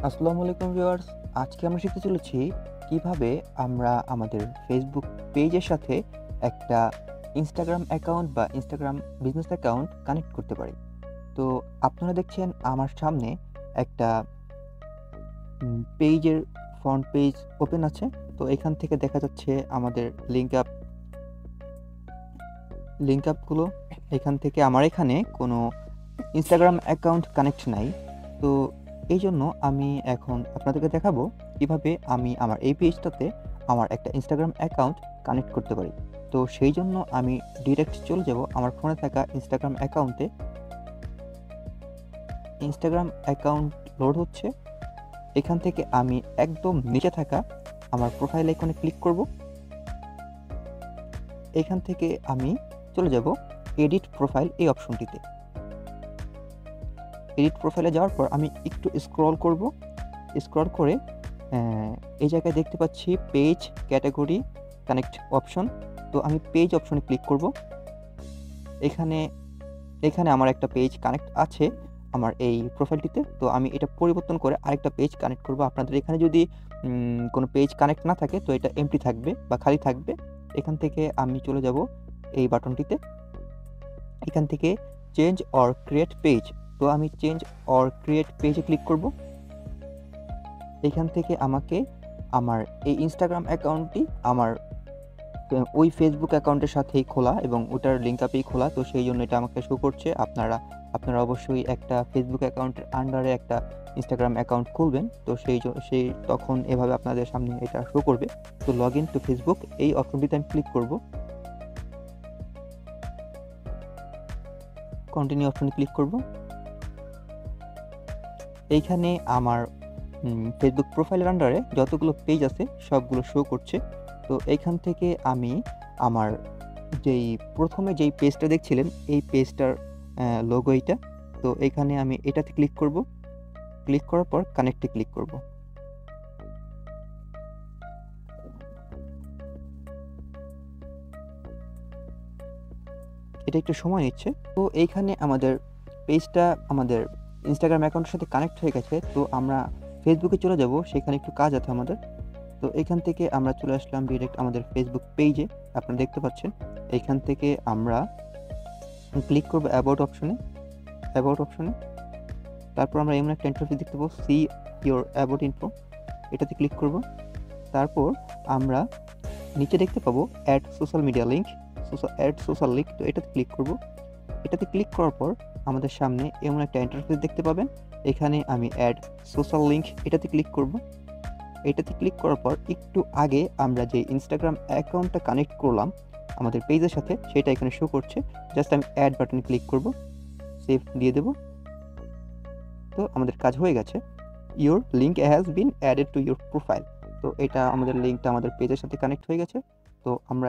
আসসালামু আলাইকুম ভিউয়ার্স। আজকে আমরা শিখতে চলেছি কিভাবে আমরা আমাদের ফেসবুক পেজের সাথে একটা ইনস্টাগ্রাম অ্যাকাউন্ট বা ইনস্টাগ্রাম বিজনেস অ্যাকাউন্ট কানেক্ট করতে পারি। তো আপনারা দেখছেন আমার সামনে একটা পেজের ফ্রন্ট পেজ ওপেন আছে। তো এখান থেকে দেখা যাচ্ছে আমাদের লিঙ্ক আপগুলো। এখান থেকে আমার এখানে কোনো ইনস্টাগ্রাম অ্যাকাউন্ট কানেক্ট নাই। তো এই জন্য আমি এখন আপনাদেরকে দেখাবো কিভাবে আমি আমার এই পেজটাতে আমার একটা ইনস্টাগ্রাম অ্যাকাউন্ট কানেক্ট করতে পারি। তো সেই জন্য আমি ডিরেক্ট চলে যাব আমার ফোনে থাকা ইনস্টাগ্রাম অ্যাকাউন্টে। ইনস্টাগ্রাম অ্যাকাউন্ট লোড হচ্ছে। এখান থেকে আমি একদম নিচে থাকা আমার প্রোফাইল আইকনে ক্লিক করব। এখান থেকে আমি চলে যাব এডিট প্রোফাইল এই অপশনটিতে। এডিট প্রোফাইলে যাওয়ার পর আমি একটু স্ক্রল করব। স্ক্রল করে এই জায়গায় দেখতে পাচ্ছি পেজ ক্যাটাগরি কানেক্ট অপশন। তো আমি পেজ অপশনে ক্লিক করব। এখানে আমার একটা পেজ কানেক্ট আছে আমার এই প্রোফাইলটিতে। তো আমি এটা পরিবর্তন করে আরেকটা পেজ কানেক্ট করব। আপনাদের এখানে যদি কোনো পেজ কানেক্ট না থাকে তো এটা এমটি থাকবে বা খালি থাকবে। এখান থেকে আমি চলে যাব এই বাটনটিতে। এখান থেকে চেঞ্জ অর ক্রিয়েট পেজ। তো আমি চেঞ্জ অর ক্রিয়েট পেজে ক্লিক করব। এখান থেকে আমাকে আমার এই ইনস্টাগ্রাম অ্যাকাউন্টটি আমার ওই ফেসবুক অ্যাকাউন্টের সাথেই খোলা এবং ওটার লিঙ্ক আপেই খোলা। তো সেই জন্য এটা আমাকে শো করছে। আপনারা অবশ্যই একটা ফেসবুক অ্যাকাউন্টের আন্ডারে একটা ইনস্টাগ্রাম অ্যাকাউন্ট খুলবেন। তো সেই তখন এভাবে আপনাদের সামনে এটা শো করবে। তো লগ ইন টু ফেসবুক এই অপশনটিতে আমি ক্লিক করব। কন্টিনিউ অপশনে ক্লিক করব। এইখানে আমার ফেসবুক প্রোফাইলের আন্ডারে যতগুলো পেজ আছে সবগুলো শো করছে। তো এইখান থেকে আমি আমার প্রথমে যেই পেজটা দেখছিলেন এই পেজটার লোগো এইটা। তো এখানে আমি এটাতে ক্লিক করব। ক্লিক করার পর কানেক্টে ক্লিক করব। এটা একটু সময় নিচ্ছে। তো এইখানে আমাদের পেজটা আমাদের ইনস্টাগ্রাম অ্যাকাউন্টের সাথে কানেক্ট হয়ে গেছে। তো আমরা ফেসবুকে চলে যাব, সেখানে একটু কাজ আছে আমাদের। তো এখান থেকে আমরা চলে আসলাম ডিরেক্ট আমাদের ফেসবুক পেজে। আপনারা দেখতে পাচ্ছেন এইখান থেকে আমরা ক্লিক করব অ্যাবাউট অপশনে। তারপর আমরা এমন একটা ইন্টারফেস দেখতে পাবো, সি ইওর অ্যাবাউট ইনফো, এটাতে ক্লিক করব। তারপর আমরা নিচে দেখতে পাবো add social media link, add social link. তো এটাতে ক্লিক করব। এটাতে ক্লিক করার পর আমাদের সামনে এমন একটা ইন্টারফেস দেখতে পাবেন। এখানে আমি অ্যাড সোশ্যাল লিঙ্ক এটাতে ক্লিক করব। এটাতে ক্লিক করার পর একটু আগে আমরা যে ইনস্টাগ্রাম অ্যাকাউন্টটা কানেক্ট করলাম আমাদের পেজের সাথে সেটা এখানে শো করছে। জাস্ট আমি অ্যাড বাটনে ক্লিক করব, সেভ দিয়ে দেব। তো আমাদের কাজ হয়ে গেছে। Your link has been added to your profile. তো এটা আমাদের লিঙ্কটা আমাদের পেজের সাথে কানেক্ট হয়ে গেছে। তো আমরা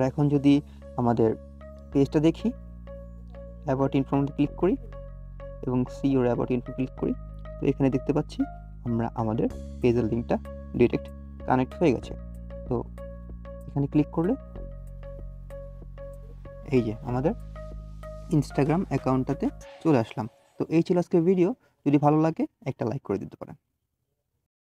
এখন যদি আমাদের পেজটা দেখি, অ্যাবাউট ইনফোতে ক্লিক করি এবং C your about info click করি। তো এখানে দেখতে পাচ্ছি আমরা আমাদের পেজের লিঙ্কটা ডিরেক্ট কানেক্ট হয়ে গেছে। তো এখানে ক্লিক করলে এই যে আমাদের ইনস্টাগ্রাম অ্যাকাউন্টটাতে চলে আসলাম। তো এই ছিল আজকের ভিডিও। যদি ভালো লাগে একটা লাইক করে দিতে পারেন।